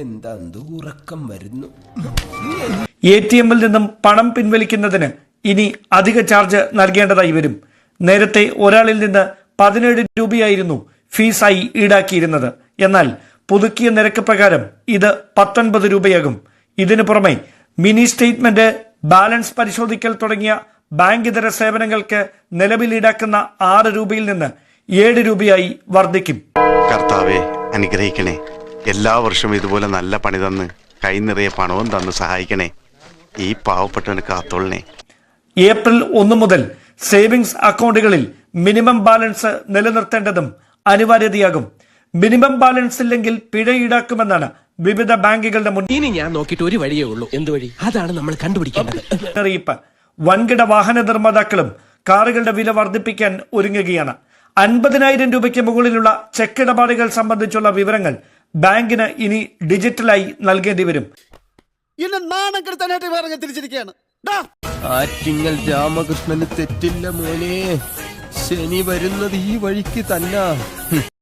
എന്താ ഉറക്കം വരുന്നു. ATM നിന്നും പണം പിൻവലിക്കുന്നതിന് ഇനി അധിക ചാർജ് നൽകേണ്ടതായി വരും. നേരത്തെ ഒരാളിൽ നിന്ന് 17 രൂപയായിരുന്നു ഫീസായി ഈടാക്കിയിരുന്നത്. എന്നാൽ പുതുക്കിയ നിരക്ക് പ്രകാരം ഇത് 19 രൂപയാകും. ഇതിനു പുറമെ മിനി സ്റ്റേറ്റ്മെന്റ്, ബാലൻസ് പരിശോധിക്കൽ തുടങ്ങിയ ബാങ്ക് ഇതര സേവനങ്ങൾക്ക് നിലവിൽ ഈടാക്കുന്ന 6 രൂപയിൽ നിന്ന് 7 രൂപയായി വർദ്ധിക്കും. കർത്താവെ അനുഗ്രഹിക്കണേ. എല്ലാ വർഷവും ഇതുപോലെ നല്ല പണി തന്ന് കൈ നിറയെ പണവും തന്ന് സഹായിക്കണേ. ഈ പാവപ്പെട്ടവന് കാത്തോളണേ. ഏപ്രിൽ 1 മുതൽ സേവിങ്സ് അക്കൗണ്ടുകളിൽ മിനിമം ബാലൻസ് നിലനിർത്തേണ്ടതും അനിവാര്യതയാകും. മിനിമം ബാലൻസ് ഇല്ലെങ്കിൽ പിഴ ഈടാക്കുമെന്നാണ് വിവിധ ബാങ്കുകളുടെ ഇനി ഞാൻ നോക്കിയിട്ട് ഒരു വഴിയേ ഉള്ളൂ. എന്ത് വഴി? അതാണ് നമ്മൾ കണ്ടുപിടിക്കേണ്ടത്. മുന്നറിയിപ്പ്. വൻകിട വാഹന നിർമ്മാതാക്കളും കാറുകളുടെ വില വർദ്ധിപ്പിക്കാൻ ഒരുങ്ങുകയാണ്. 50,000 രൂപയ്ക്ക് മുകളിലുള്ള ചെക്ക് ഇടപാടുകൾ സംബന്ധിച്ചുള്ള വിവരങ്ങൾ ബാങ്കിന് ഇനി ഡിജിറ്റലായി നൽകേണ്ടി വരും. ആറ്റിങ്ങൽ രാമകൃഷ്ണന് തെറ്റില്ല മോനെ. ശനി വരുന്നത് ഈ വഴിക്ക് തന്നെ.